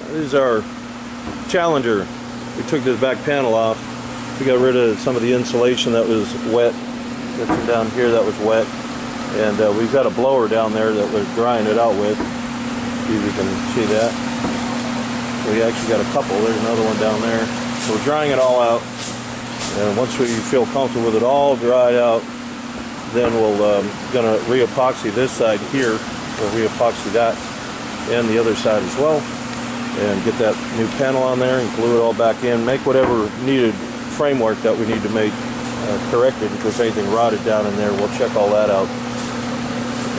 This is our Challenger. We took this back panel off. We got rid of some of the insulation that was wet. Got some down here that was wet. And we've got a blower down there that we're drying it out with. See if you can see that. We actually got a couple. There's another one down there. So we're drying it all out. And once we feel comfortable with it all dried out, then we'll gonna re-epoxy this side here. We'll re-epoxy that and the other side as well, and get that new panel on there and glue it all back in. Make whatever needed framework that we need to make corrected. If there's anything rotted down in there, we'll check all that out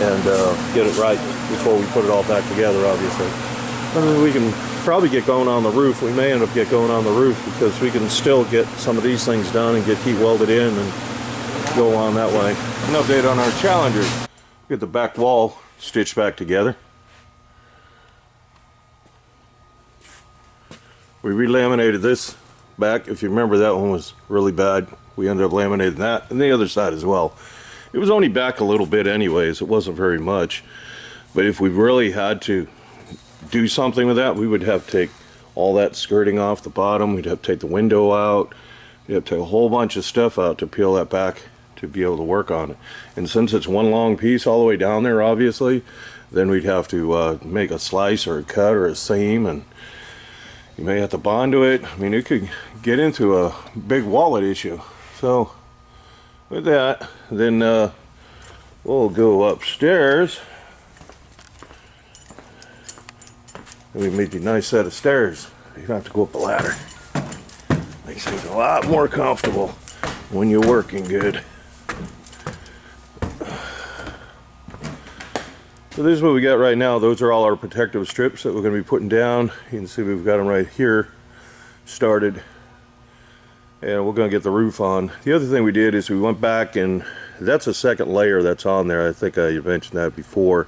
and get it right before we put it all back together, obviously. I mean, we can probably get going on the roof. We may end up get going on the roof because we can still get some of these things done and get heat welded in and go on that way. An update on our Challenger. Get the back wall stitched back together. We re-laminated this back. If you remember, that one was really bad. We ended up laminating that and the other side as well. It was only back a little bit anyways. It wasn't very much. But if we really had to do something with that, we would have to take all that skirting off the bottom. We'd have to take the window out. We'd have to take a whole bunch of stuff out to peel that back to be able to work on it. And since it's one long piece all the way down there, obviously, then we'd have to make a slice or a cut or a seam, and you may have to bond to it. I mean, it could get into a big wallet issue. So with that, then we'll go upstairs. And we made you a nice set of stairs. You don't have to go up a ladder. Makes things a lot more comfortable when you're working good. So this is what we got right now. Those are all our protective strips that we're going to be putting down. You can see we've got them right here started. And we're going to get the roof on. The other thing we did is we went back, and that's a second layer that's on there. I think I mentioned that before.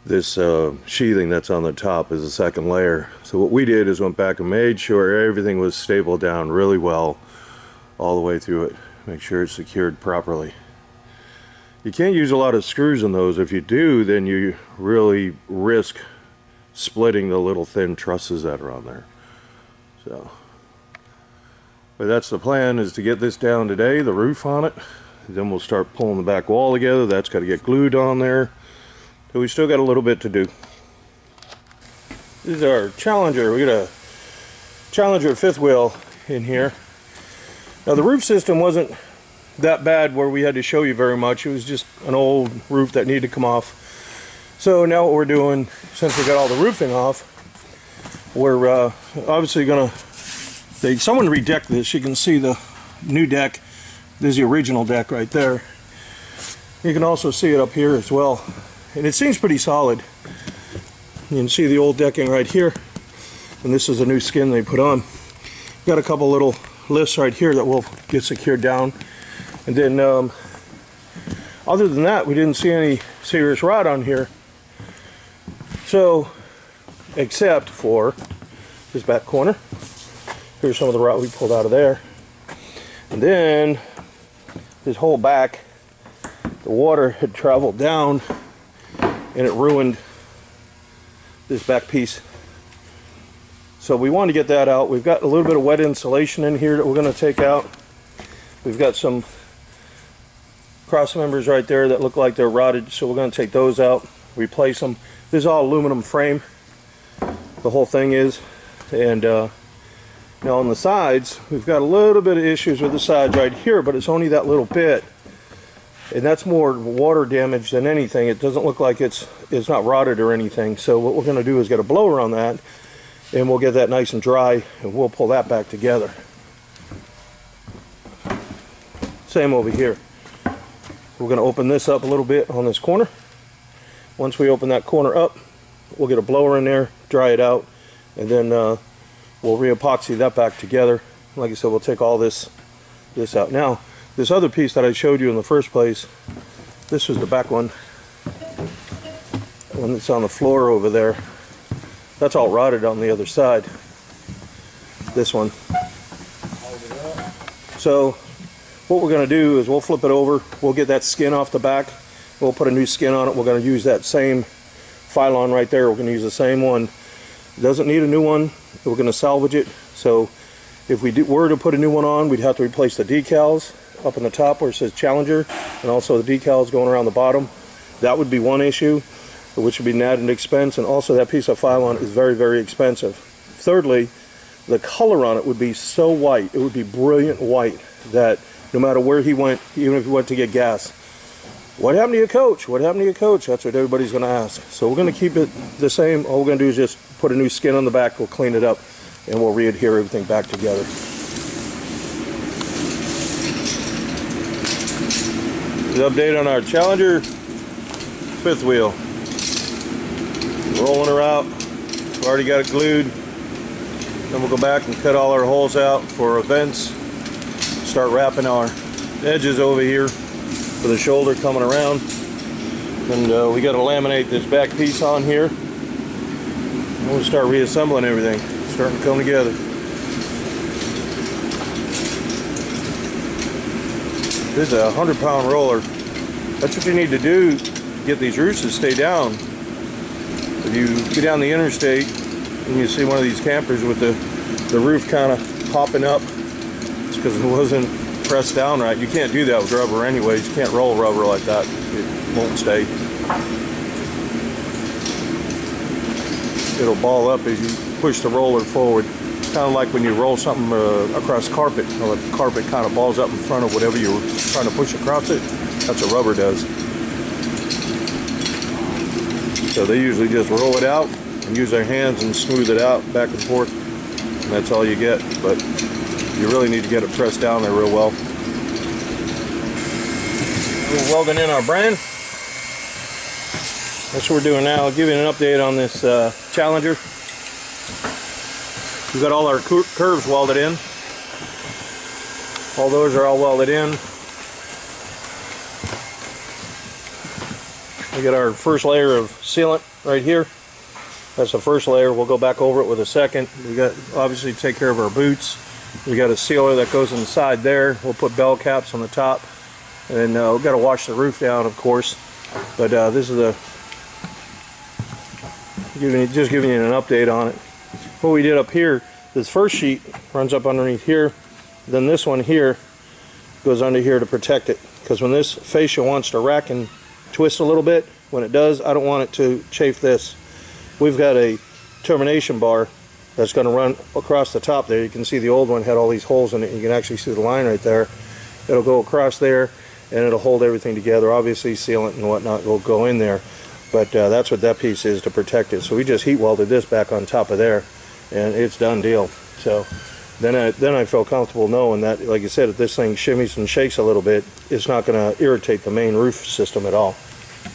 This sheathing that's on the top is a second layer. So what we did is went back and made sure everything was stapled down really well all the way through it. Make sure it's secured properly. You can't use a lot of screws in those. If you do, then you really risk splitting the little thin trusses that are on there. So, but that's the plan, is to get this down today, the roof on it. Then we'll start pulling the back wall together. That's got to get glued on there. So we still got a little bit to do. This is our Challenger. We got a Challenger fifth wheel in here. Now the roof system wasn't that bad where we had to show you very much. It was just an old roof that needed to come off. So now what we're doing, since we got all the roofing off, we're obviously gonna, someone redecked this. You can see the new deck. There's the original deck right there. You can also see it up here as well. And it seems pretty solid. You can see the old decking right here, and this is a new skin they put on. Got a couple little lifts right here that will get secured down, and then other than that, we didn't see any serious rot on here. So, except for this back corner. Here's some of the rot we pulled out of there, and then this whole back, the water had traveled down and it ruined this back piece. So we want to get that out. We've got a little bit of wet insulation in here that we're going to take out. We've got some cross members right there that look like they're rotted, so we're going to take those out, replace them. This is all aluminum frame, the whole thing is. And now on the sides, we've got a little bit of issues with the sides right here, but it's only that little bit. And that's more water damage than anything. It doesn't look like it's not rotted or anything. So what we're going to do is get a blower on that, and we'll get that nice and dry, and we'll pull that back together. Same over here. We're going to open this up a little bit on this corner. Once we open that corner up, we'll get a blower in there, dry it out, and then we'll re-epoxy that back together. Like I said, we'll take all this out. Now, this other piece that I showed you in the first place, this was the back one. One that's on the floor over there. That's all rotted on the other side. This one. So what we're going to do is we'll flip it over. We'll get that skin off the back. We'll put a new skin on it. We're going to use that same Phylon right there. We're going to use the same one It doesn't need a new one. We're going to salvage it. So if we were to put a new one on, we'd have to replace the decals up in the top where it says Challenger, and also the decals going around the bottom. That would be one issue, which would be an added expense, and also that piece of Phylon is very, very expensive. Thirdly, the color on it would be so white, it would be brilliant white, that no matter where he went, even if he went to get gas, what happened to your coach? What happened to your coach? That's what everybody's going to ask. So we're going to keep it the same. All we're going to do is just put a new skin on the back, we'll clean it up, and we'll re-adhere everything back together. The update on our Challenger fifth wheel. Rolling her out. We've already got it glued. Then we'll go back and cut all our holes out for our vents. Start wrapping our edges over here for the shoulder coming around. And we got to laminate this back piece on here. And we'll start reassembling everything. It's starting to come together. This is a 100-pound roller. That's what you need to do to get these roofs to stay down. If you get down the interstate and you see one of these campers with the roof kind of popping up, it's because it wasn't pressed down right. You can't do that with rubber anyways. You can't roll rubber like that. It won't stay. It'll ball up as you push the roller forward. Kind of like when you roll something across carpet. You know, the carpet kind of balls up in front of whatever you're trying to push across it. That's what rubber does. So they usually just roll it out and use their hands and smooth it out back and forth. And that's all you get. But you really need to get it pressed down there real well. We're welding in our brand. That's what we're doing now. I'll give you an update on this Challenger. We've got all our curves welded in. All those are all welded in. We got our first layer of sealant right here. That's the first layer. We'll go back over it with a second. We got obviously take care of our boots. We got a sealer that goes inside there. We'll put bell caps on the top, and we've got to wash the roof down, of course. But this is just giving you an update on it. What we did up here, this first sheet runs up underneath here, then this one here goes under here to protect it, because when this fascia wants to rack and twist a little bit, when it does, I don't want it to chafe this. We've got a termination bar that's going to run across the top there. You can see the old one had all these holes in it. You can actually see the line right there. It'll go across there and it'll hold everything together. Obviously sealant and whatnot will go in there, but that's what that piece is, to protect it. So we just heat welded this back on top of there, and it's done deal. So then I feel comfortable knowing that, like I said, if this thing shimmies and shakes a little bit, it's not going to irritate the main roof system at all.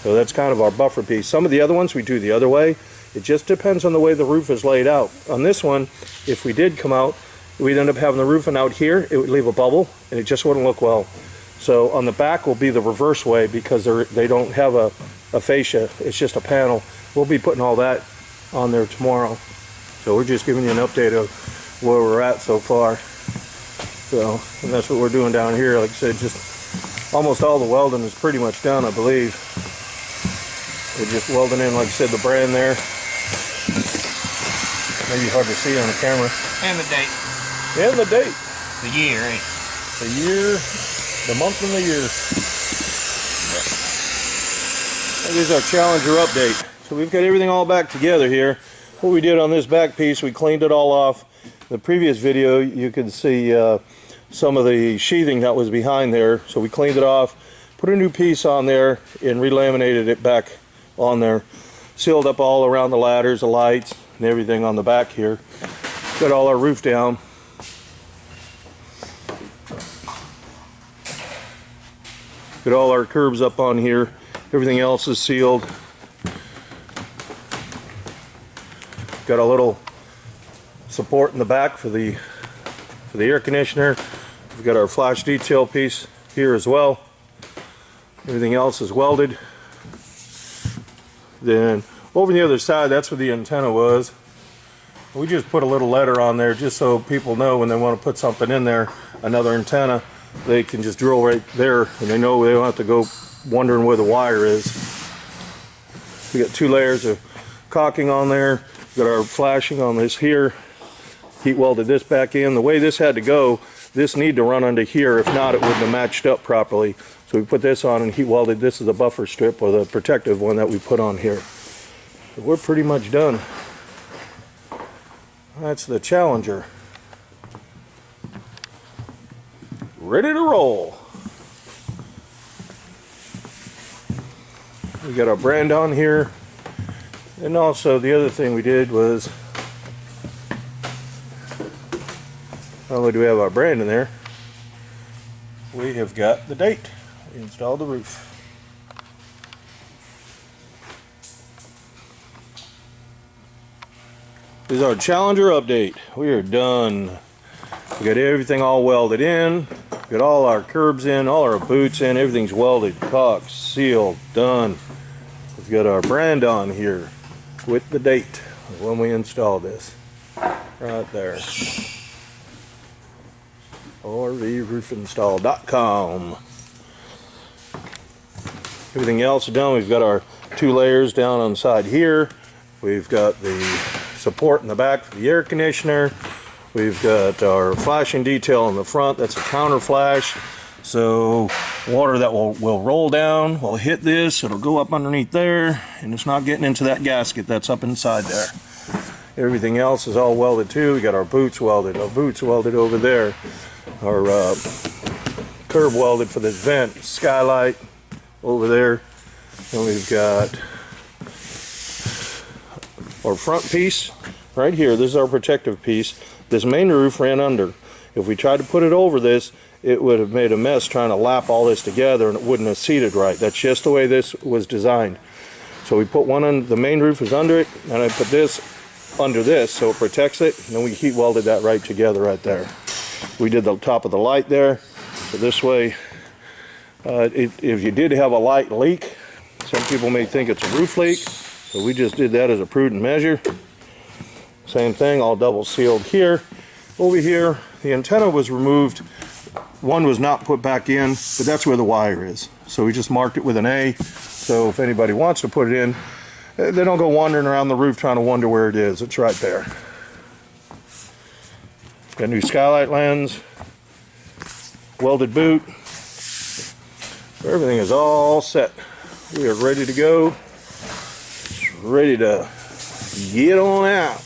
So that's kind of our buffer piece. Some of the other ones we do the other way. It just depends on the way the roof is laid out. On this one, if we did come out, we'd end up having the roofing out here. It would leave a bubble, and it just wouldn't look well. So on the back will be the reverse way, because they don't have a fascia. It's just a panel. We'll be putting all that on there tomorrow. So we're just giving you an update of where we're at so far. So, and that's what we're doing down here. Like I said, just almost all the welding is pretty much done, I believe. We're just welding in, like I said, the brand there. Maybe hard to see on the camera. And the date. And the date. The year, ain't it? The year, the month and the year. That is our Challenger update. So we've got everything all back together here. What we did on this back piece, we cleaned it all off. In the previous video, you could see some of the sheathing that was behind there. So we cleaned it off, put a new piece on there, and relaminated it back on there. Sealed up all around the ladders, the lights, and everything on the back here. Got all our roof down. Got all our curbs up on here. Everything else is sealed. Got a little support in the back for the air conditioner. We've got our flash detail piece here as well. Everything else is welded. Then over the other side, that's where the antenna was. We just put a little letter on there just so people know when they want to put something in there, another antenna, they can just drill right there, and they know they don't have to go wondering where the wire is. We got 2 layers of caulking on there. Got our flashing on this here. Heat welded this back in. The way this had to go, this need to run under here. If not, it wouldn't have matched up properly. So we put this on and heat welded. This is the buffer strip, or the protective one that we put on here. So we're pretty much done. That's the Challenger. Ready to roll. We got our brand on here. And also the other thing we did was, not only do we have our brand in there, we have got the date. We installed the roof. This is our Challenger update. We are done. We got everything all welded in. Got all our curbs in, all our boots in. Everything's welded, caulked, sealed, done. We've got our brand on here with the date when we installed this. Right there. RVRoofInstall.com. Everything else is done. We've got our 2 layers down on the side here. We've got the support in the back for the air conditioner. We've got our flashing detail in the front. That's a counter flash. So water that will roll down will hit this. It'll go up underneath there, and it's not getting into that gasket that's up inside there. Everything else is all welded too. We got our boots welded. Our boots welded over there. Our curb welded for this vent. Skylight over there. And we've got our front piece right here. This is our protective piece. This main roof ran under. If we tried to put it over this, it would have made a mess trying to lap all this together, and it wouldn't have seated right. That's just the way this was designed. So we put one on, the main roof is under it, and I put this under this so it protects it, and then we heat welded that right together right there. We did the top of the light there, so this way, if you did have a light leak, some people may think it's a roof leak, so we just did that as a prudent measure. Same thing, all double sealed here. Over here, the antenna was removed. One was not put back in, but that's where the wire is. So we just marked it with an A, so if anybody wants to put it in, they don't go wandering around the roof trying to wonder where it is. It's right there. Got a new skylight lens, welded boot. Everything is all set. We are ready to go. Ready to get on out.